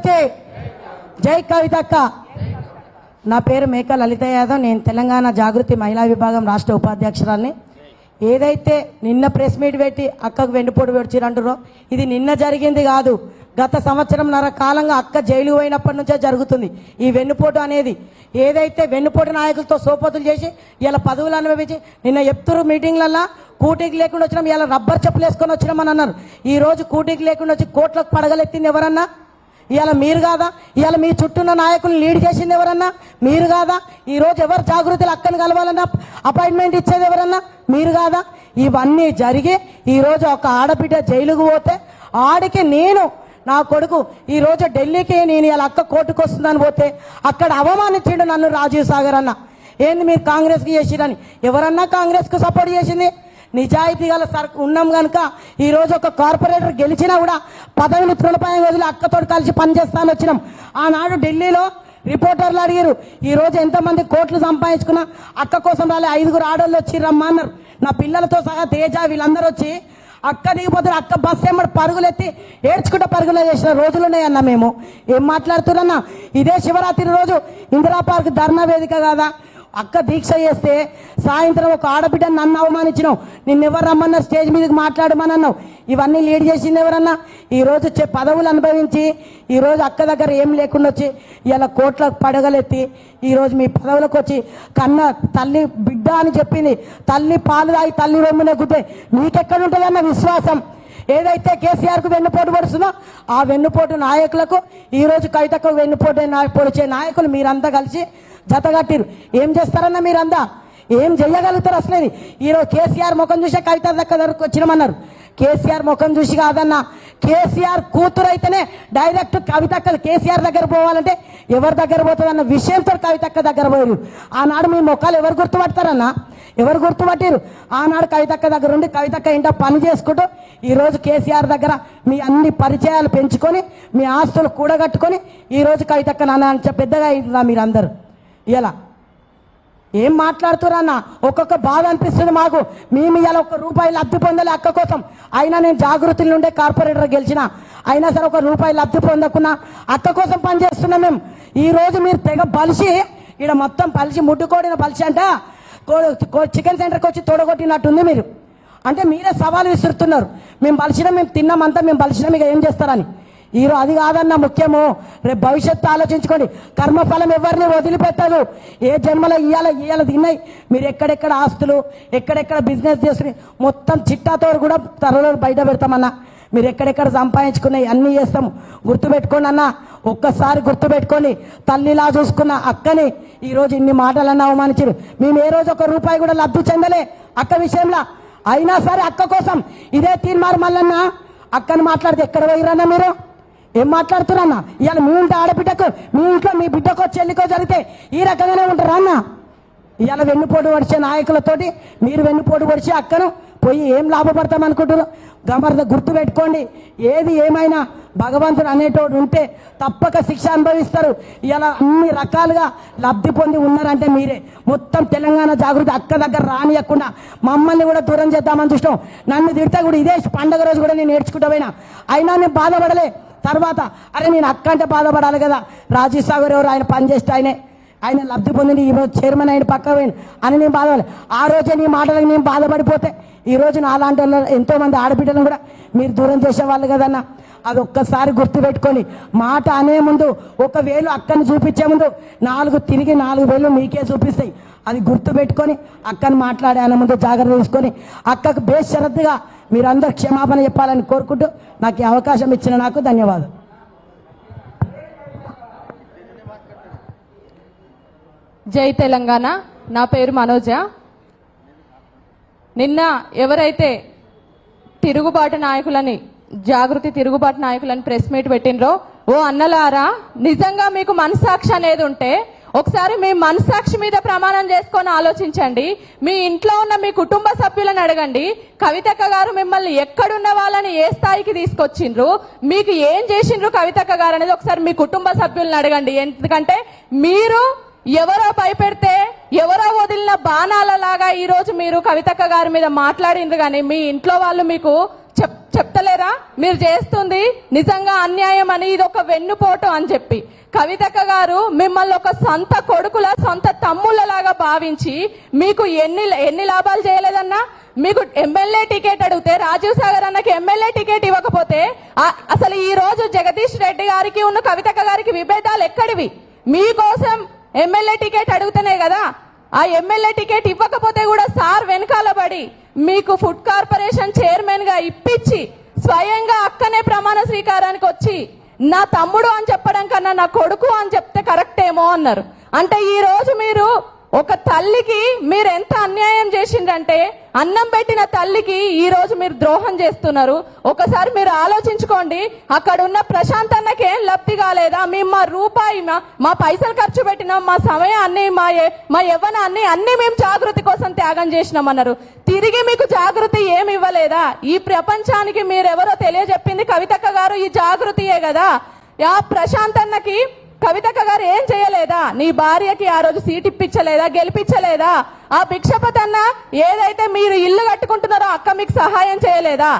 జాగృతి, జై కవితక్క. నా పేరు మేక లలిత యాదవ్. నేను తెలంగాణ జాగృతి మహిళా విభాగం రాష్ట్ర ఉపాధ్యక్షురాల్ని. ఏదైతే నిన్న ప్రెస్ మీట్ పెట్టి అక్కకు వెన్నుపోటు పెడిచిరంటారో ఇది నిన్న జరిగింది కాదు. గత సంవత్సరంన్నర కాలంగా అక్క జైలు పోయినప్పటి నుంచే జరుగుతుంది ఈ వెన్నుపోటు అనేది. ఏదైతే వెన్నుపోటు నాయకులతో సోపతులు చేసి ఇలా పదవులు అనుభవించి నిన్న చెప్తున్నారు మీటింగ్లల్లో కూటీకి లేకుండా వచ్చినాం, ఇలా రబ్బర్ చెప్పులు వేసుకొని వచ్చినామని అన్నారు. ఈ రోజు కూటీకి లేకుండా వచ్చి కోట్లకు పడగలెత్తింది ఎవరన్నా? ఇవాళ మీరు కాదా? ఇవాళ మీ చుట్టూన్న నాయకులు లీడ్ చేసింది ఎవరన్నా? మీరు కాదా? ఈ రోజు ఎవరు జాగృతిలో అక్కని కలవాలన్నా అపాయింట్మెంట్ ఇచ్చేది ఎవరన్నా? మీరు కాదా? ఇవన్నీ జరిగి ఈ రోజు ఒక ఆడబిడ్డ జైలుకు పోతే ఆడికి నేను నా కొడుకు ఈ రోజు ఢిల్లీకి నేను ఇలా అక్క కోర్టుకు వస్తుందని పోతే అక్కడ అవమానించిండు నన్ను రాజీవ్ సాగర్ అన్న. ఏంది మీరు కాంగ్రెస్కి చేసిరని? ఎవరన్నా కాంగ్రెస్కు సపోర్ట్ చేసింది? నిజాయితీ గల ఉన్నాం కనుక ఈరోజు ఒక కార్పొరేటర్ గెలిచినా కూడా పదవిని తృణపాయం వదిలి అక్కతో కలిసి పనిచేస్తాను వచ్చినాం. ఆనాడు ఢిల్లీలో రిపోర్టర్లు అడిగారు ఈ రోజు ఎంతమంది కోట్లు సంపాదించుకున్నా అక్క కోసం రాలే, 5 ఆడోళ్ళు వచ్చి రమ్మా అన్నారు. నా పిల్లలతో సహా తేజ వీళ్ళందరూ వచ్చి అక్క దిగిపోతారు, అక్క బస్సు ఎమ్మడి పరుగులెత్తి ఏడ్చుకుంటూ పరుగులు చేసిన రోజులు ఉన్నాయన్న. మేము ఏం మాట్లాడుతున్నారన్నా? ఇదే శివరాత్రి రోజు ఇందిరా పార్క్ ధర్నా వేదిక కాదా? అక్క దీక్ష చేస్తే సాయంత్రం ఒక ఆడబిడ్డను నన్ను అవమానించినావు, నిన్నెవరు రమ్మన్నారు స్టేజ్ మీదకి మాట్లాడమని అన్నావు. ఇవన్నీ లీడ్ చేసింది ఎవరన్నా? ఈరోజు పదవులు అనుభవించి ఈరోజు అక్క దగ్గర ఏం లేకుండా వచ్చి ఇలా కోట్లకు పడగలెత్తి ఈరోజు మీ పదవులకు వచ్చి కన్న తల్లి బిడ్డ అని చెప్పింది. తల్లి పాలు తాగి తల్లి వెమ్మునే గుడ్డే నీకెక్కడ ఉంటుందన్న విశ్వాసం? ఏదైతే కేసీఆర్కు వెన్నుపోటు పడుతుందో ఆ వెన్నుపోటు నాయకులకు ఈరోజు కవితకు వెన్నుపోటు పొడిచే నాయకులు మీరంతా కలిసి జతగట్టిరు. ఏం చేస్తారన్నా? మీరంతా ఏం చెయ్యగలుగుతారు? అసలు ఈరోజు కేసీఆర్ ముఖం చూసే కవిత దగ్గరకు వచ్చినామన్నారు. కేసీఆర్ ముఖం చూసి కాదన్నా, కేసీఆర్ కూతురు అయితేనే డైరెక్ట్ కవితక్క కేసీఆర్ దగ్గర పోవాలంటే ఎవరి దగ్గర పోతుందన్న విషయంతో కవితక్క దగ్గర పోయారు. ఆనాడు మీ ముఖాలు ఎవరు గుర్తుపడతారన్నా? ఎవరు గుర్తుపట్టారు? ఆనాడు కవితక్క దగ్గర ఉండి కవితక్క ఇంట్లో పని చేసుకుంటూ ఈరోజు కేసీఆర్ దగ్గర మీ అన్ని పరిచయాలు పెంచుకొని మీ ఆస్తులు కూడగట్టుకొని ఈరోజు కవితక్క నాన్న పెద్దగా అయిందా మీరందరూ? ఇలా ఏం మాట్లాడుతున్నా? ఒక్కొక్క బాధ అనిపిస్తుంది మాకు. మేము ఇలా ₹1 లబ్ధి పొందలే అక్క కోసం. అయినా నేను జాగృతి నుండే కార్పొరేటర్ గెలిచిన అయినా సరే ₹1 లబ్ధి పొందకున్నా అక్క కోసం పనిచేస్తున్నాం మేము. ఈ రోజు మీరు తెగ బలిసి ఇక్కడ మొత్తం బలిసి ముడ్డుకోడిన బలిసి అంట చికెన్ సెంటర్కి వచ్చి తోడగొట్టినట్టుంది. మీరు అంటే మీరే సవాలు విసురుతున్నారు. మేము బలిసినా, మేము తిన్నామంతా, మేము బలిసినా మీకు ఏం చేస్తారని. ఈరోజు అది కాదన్న ముఖ్యము. రేపు భవిష్యత్తు ఆలోచించుకోండి. కర్మఫలం ఎవరిని వదిలిపెట్టదు. ఏ జన్మలో ఇయ్యాల తిన్నాయి మీరు. ఎక్కడెక్కడ ఆస్తులు ఎక్కడెక్కడ బిజినెస్ చేసుకుని మొత్తం చిట్టాతో కూడా త్వరలో బయట పెడతామన్నా. మీరు ఎక్కడెక్కడ సంపాదించుకున్నాయి అన్నీ చేస్తాము. గుర్తుపెట్టుకోండి అన్న, ఒక్కసారి గుర్తుపెట్టుకోండి. తల్లిలా చూసుకున్న అక్కని ఈరోజు ఇన్ని మాటలన్నా అవమానించారు. మేము ఏ రోజు ₹1 కూడా లబ్ధి చెందలే అక్క విషయంలో. అయినా సరే అక్క కోసం ఇదే తీర్మార్ మల్లన్న అక్కని మాట్లాడితే ఎక్కడ పోయిరన్నా? మీరు ఏం మాట్లాడుతున్నారన్నా? ఇవాళ మీ ఇంటి ఆడబిడ్డకు మీ ఇంట్లో మీ బిడ్డకో చెల్లికో జరిగితే ఈ రకంగానే ఉంటారా అన్న? ఇవాళ వెన్నుపోటు పడిచే నాయకులతోటి మీరు వెన్నుపోటు పడిచే అక్కను పోయి ఏం లాభపడతాం అనుకుంటున్నారు? గమర్ద గుర్తు పెట్టుకోండి. ఏది ఏమైనా భగవంతుడు అనేటోడు ఉంటే తప్పక శిక్ష అనుభవిస్తారు. ఇలా అన్ని రకాలుగా లబ్ధి పొంది ఉన్నారంటే మీరే. మొత్తం తెలంగాణ జాగృతి అక్క దగ్గర రానియకుండా మమ్మల్ని కూడా దూరం చేద్దామని చూస్తాం. నన్ను తిడితే కూడా ఇదే పండుగ రోజు కూడా నేను నేర్చుకుంటా పోయినా. అయినా నేను బాధపడలే. తర్వాత అరే నేను అక్క అంటే బాధపడాలి కదా, రాజీవ్ సాగర్ ఎవరు ఆయన పనిచేస్తే ఆయన లబ్ధి పొందింది, ఈరోజు చైర్మన్ ఆయన పక్క పోయింది అని నేను బాధపడలేదు. ఆ రోజే నీ మాటలకు నేను బాధపడిపోతే ఈరోజు నాలాంటి వాళ్ళు ఎంతోమంది ఆడబిడ్డలను కూడా మీరు దూరం చేసేవాళ్ళు కదన్న. అది ఒక్కసారి గుర్తుపెట్టుకొని మాట అనే ముందు 1 వేలు అక్కని చూపించే ముందు 4 తిరిగి 4 వేలు మీకే చూపిస్తాయి. అది గుర్తుపెట్టుకొని అక్కని మాట్లాడే అనే ముందు జాగ్రత్త తీసుకొని అక్కకు బేషరతుగా మీరందరూ క్షమాపణ చెప్పాలని కోరుకుంటూ నాకు ఈ అవకాశం ఇచ్చిన నాకు ధన్యవాదాలు. జై తెలంగాణ. నా పేరు మనోజ. నిన్న ఎవరైతే తిరుగుబాటు నాయకులని జాగృతి తిరుగుబాటు నాయకులని ప్రెస్ మీట్ పెట్టినరో, ఓ అన్నలారా, నిజంగా మీకు మనసాక్షి అనేది ఉంటే ఒకసారి మీ మనసాక్షి మీద ప్రమాణం చేసుకొని ఆలోచించండి. మీ ఇంట్లో ఉన్న మీ కుటుంబ సభ్యులను అడగండి. కవితక్క గారు మిమ్మల్ని ఎక్కడున్న వాళ్ళని ఏ స్థాయికి తీసుకొచ్చిండ్రు, మీకు ఏం చేసిండ్రు కవితక్క గారు అనేది ఒకసారి మీ కుటుంబ సభ్యులను అడగండి. ఎందుకంటే మీరు ఎవరో భయపెడితే ఎవరో వదిలిన బాణాలలాగా ఈ రోజు మీరు కవితక్క గారి మీద మాట్లాడిండ్రు, కానీ మీ ఇంట్లో వాళ్ళు మీకు చెప్తలేరా మీరు చేస్తుంది నిజంగా అన్యాయం అని, ఇది ఒక వెన్నుపోటు అని చెప్పి. కవితక్క గారు మిమ్మల్ని ఒక సొంత కొడుకుల సొంత తమ్ముళ్ళలాగా భావించి మీకు ఎన్ని లాభాలు చేయలేదన్నా. మీకు ఎమ్మెల్యే టికెట్ అడిగితే రాజీవ్ సాగర్ అన్నకి ఎమ్మెల్యే టికెట్ ఇవ్వకపోతే అసలు ఈ రోజు జగదీష్ రెడ్డి గారికి ఉన్న కవితక్క గారికి విభేదాలు ఎక్కడివి? మీకోసం ఎమ్మెల్యే టికెట్ అడుగుతనే కదా. ఆ ఎమ్మెల్యే టికెట్ ఇవ్వకపోతే కూడా సార్ వెనకాల పడి మీకు ఫుడ్ కార్పొరేషన్ చైర్మన్ గా ఇప్పించి స్వయంగా అక్కనే ప్రమాణ స్వీకారానికి వచ్చి నా తమ్ముడు అని చెప్పడం కన్నా నా కొడుకు అని చెప్తే కరెక్ట్ ఏమో అన్నారు. అంటే ఈ రోజు మీరు ఒక తల్లికి మీరు ఎంత అన్యాయం చేసిండ్రంటే, అన్నం పెట్టిన తల్లికి ఈ రోజు మీరు ద్రోహం చేస్తున్నారు. ఒకసారి మీరు ఆలోచించుకోండి. అక్కడ ఉన్న ప్రశాంత్ అన్నకి ఏం లబ్ధి కాలేదా? మేము మా రూపాయి మా పైసలు ఖర్చు పెట్టినాం, మా సమయాన్ని మా యవ్వనాన్ని అన్ని మేము జాగృతి కోసం త్యాగం చేసినాం అన్నారు. తిరిగి మీకు జాగృతి ఏమి ఇవ్వలేదా? ఈ ప్రపంచానికి మీరెవరో తెలియజెప్పింది కవితక్క గారు ఈ జాగృతియే కదా. ఆ ప్రశాంత్ అన్నకి కవితక్క గారు ఏం చేయలేదా? నీ భార్యకి ఆ రోజు సీట్ ఇప్పించలేదా? గెలిపించలేదా? ఆ భిక్షపతి అన్న ఏదైతే మీరు ఇల్లు కట్టుకుంటున్నారో అక్క మీకు సహాయం చేయలేదా?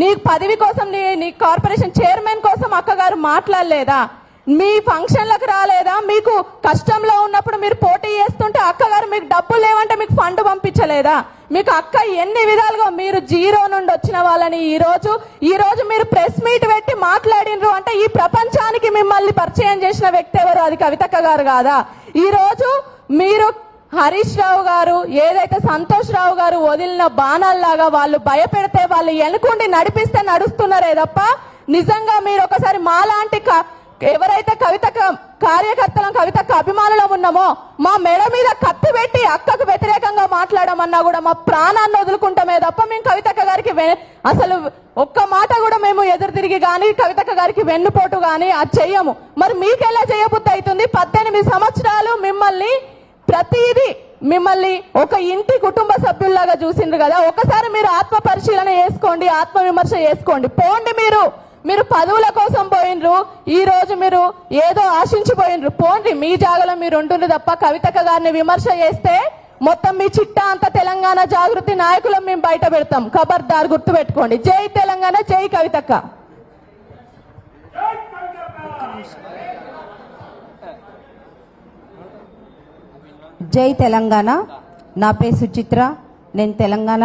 నీ పదవి కోసం నీ కార్పొరేషన్ చైర్మన్ కోసం అక్క గారు మాట్లాడలేదా? మీ ఫంక్షన్లకు రాలేదా? మీకు కష్టంలో ఉన్నప్పుడు మీరు పోటీ చేస్తుంటే అక్క గారు మీకు డబ్బులు లేవంటే మీకు ఫండ్ పంపించలేదా? మీకు అక్క ఎన్ని విధాలుగా మీరు జీరో నుండి వచ్చిన వాళ్ళని ఈ రోజు మీరు ప్రెస్ మీట్ పెట్టి మాట్లాడినరు అంటే ఈ ప్రపంచానికి మిమ్మల్ని పరిచయం చేసిన వ్యక్తి ఎవరు? అది కవితక్క గారు కాదా? ఈ రోజు మీరు హరీష్ రావు గారు ఏదైతే సంతోష్ రావు గారు వదిలిన బాణాల్లాగా వాళ్ళు భయపెడితే వాళ్ళు ఎనుకుండి నడిపిస్తే నడుస్తున్నారే తప్ప నిజంగా మీరు ఒకసారి మాలాంటి ఎవరైతే కవితక్క కార్యకర్తలం కవితక్క అభిమానులం ఉన్నామో మా మెడ మీద కత్తి పెట్టి అక్కకు వ్యతిరేకంగా మాట్లాడమన్నా కూడా మా ప్రాణాన్ని వదులుకుంటామే తప్ప మేము కవితక్క గారికి అసలు ఒక్క మాట కూడా మేము ఎదురు తిరిగి గాని కవితక్క గారికి వెన్నుపోటు గాని అది చెయ్యము. మరి మీకెలా చేయబుద్ధి అవుతుంది? 18 సంవత్సరాలు మిమ్మల్ని ఒక ఇంటి కుటుంబ సభ్యుల్లాగా చూసిండ్రు కదా. ఒకసారి మీరు ఆత్మ పరిశీలన చేసుకోండి, ఆత్మ విమర్శ చేసుకోండి. పోండి, మీరు పదవుల కోసం పోయినరు. ఈ రోజు మీరు ఏదో ఆశించిపోయినరు. పోండి, మీ జాగలో మీరు ఉంటుండ్రు తప్ప కవితక్క గారిని విమర్శ చేస్తే మొత్తం మీ చిట్టా అంతా తెలంగాణ జాగృతి నాయకులం మేము బయట పెడతాం. ఖబర్దార్, గుర్తు పెట్టుకోండి. జై తెలంగాణ, జై కవితక్క. జై తెలంగాణ. నా పేరు సుచిత్ర. నేను తెలంగాణ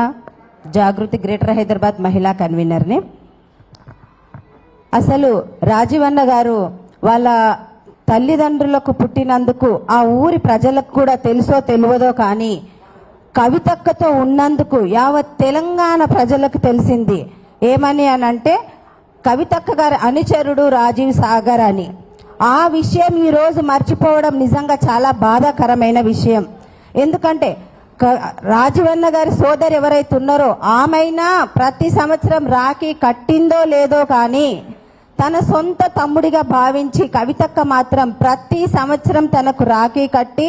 జాగృతి గ్రేటర్ హైదరాబాద్ మహిళా కన్వీనర్ని. అసలు రాజీవన్న గారు వాళ్ళ తల్లిదండ్రులకు పుట్టినందుకు ఆ ఊరి ప్రజలకు కూడా తెలుసో తెలియదో కానీ కవితక్కతో ఉన్నందుకు యావత్ తెలంగాణ ప్రజలకు తెలిసింది. ఏమని అనంటే కవితక్క గారి అనుచరుడు రాజీవ్ సాగర్ అని. ఆ విషయం ఈరోజు మర్చిపోవడం నిజంగా చాలా బాధాకరమైన విషయం. ఎందుకంటే రాజీవన్న గారి సోదరు ఎవరైతే ఉన్నారో ఆమెనా ప్రతి సంవత్సరం రాఖీ కట్టిందో లేదో కానీ తన సొంత తమ్ముడిగా భావించి కవితక్క మాత్రం ప్రతి సంవత్సరం తనకు రాఖీ కట్టి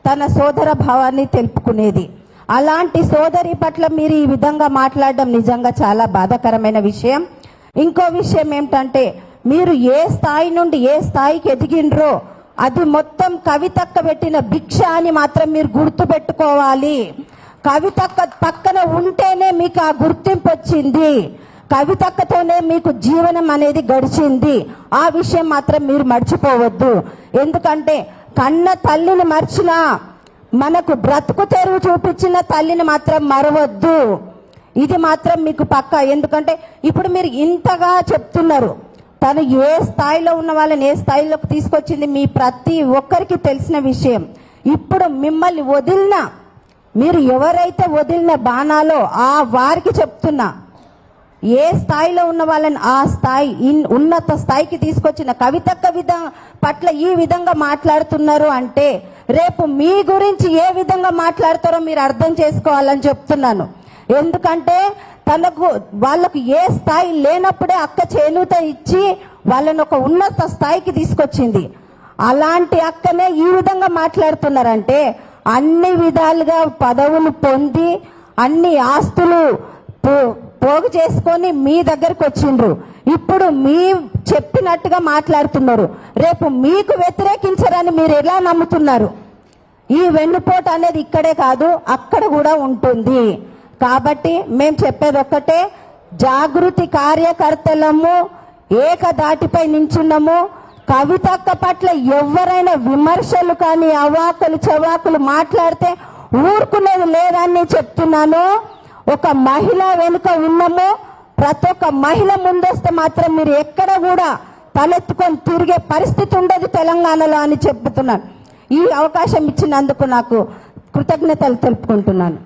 తన సోదర భావాన్ని తెలుపుకునేది. అలాంటి సోదరి పట్ల మీరు ఈ విధంగా మాట్లాడడం నిజంగా చాలా బాధాకరమైన విషయం. ఇంకో విషయం ఏమిటంటే మీరు ఏ స్థాయి నుండి ఏ స్థాయికి ఎదిగిండ్రో అది మొత్తం కవితక్క పెట్టిన భిక్ష అని మాత్రం మీరు గుర్తు పెట్టుకోవాలి. కవితక్క పక్కన ఉంటేనే మీకు ఆ గుర్తింపు వచ్చింది, కవితక్కతోనే మీకు జీవనం అనేది గడిచింది. ఆ విషయం మాత్రం మీరు మర్చిపోవద్దు. ఎందుకంటే కన్న తల్లిని మర్చినా మనకు బ్రతుకు తెరువు చూపించిన తల్లిని మాత్రం మరవద్దు. ఇది మాత్రం మీకు పక్క. ఎందుకంటే ఇప్పుడు మీరు ఇంతగా చెప్తున్నారు, తను ఏ స్థాయిలో ఉన్న వాళ్ళని ఏ స్థాయిలోకి తీసుకొచ్చింది మీ ప్రతి ఒక్కరికి తెలిసిన విషయం. ఇప్పుడు మిమ్మల్ని వదిలిన మీరు ఎవరైతే వదిలిన బాణాలో ఆ వారికి చెప్తున్నా, ఏ స్థాయిలో ఉన్న వాళ్ళని ఆ స్థాయి ఉన్నత స్థాయికి తీసుకొచ్చిన కవితక్క పట్ల ఈ విధంగా మాట్లాడుతున్నారు అంటే రేపు మీ గురించి ఏ విధంగా మాట్లాడతారో మీరు అర్థం చేసుకోవాలని చెప్తున్నాను. ఎందుకంటే వాళ్ళకు ఏ స్థాయి లేనప్పుడే అక్క చేయూత ఇచ్చి వాళ్ళని ఒక ఉన్నత స్థాయికి తీసుకొచ్చింది. అలాంటి అక్కనే ఈ విధంగా మాట్లాడుతున్నారంటే అన్ని విధాలుగా పదవులు పొంది అన్ని ఆస్తులు పోగు చేసుకొని మీ దగ్గరకు వచ్చిండ్రు. ఇప్పుడు మీ చెప్పినట్టుగా మాట్లాడుతున్నారు. రేపు మీకు వ్యతిరేకించరని మీరు ఎలా నమ్ముతున్నారు? ఈ వెన్నుపోటు అనేది ఇక్కడే కాదు అక్కడ కూడా ఉంటుంది. కాబట్టి మేము చెప్పేది ఒక్కటే, జాగృతి కార్యకర్తలము ఏకదాటిపై నించున్నాము. కవితక్క పట్ల ఎవరైనా విమర్శలు కానీ అవాకులు చవాకులు మాట్లాడితే ఊరుకునేది లేదని చెప్తున్నాను. ఒక మహిళ వెనుక ఉన్నాము. ప్రతి ఒక్క మహిళ ముందొస్తే మాత్రం మీరు ఎక్కడ కూడా తలెత్తుకొని తిరిగే పరిస్థితి ఉండదు తెలంగాణలో అని చెప్తున్నాను. ఈ అవకాశం ఇచ్చినందుకు నాకు కృతజ్ఞతలు తెలుపుకుంటున్నాను.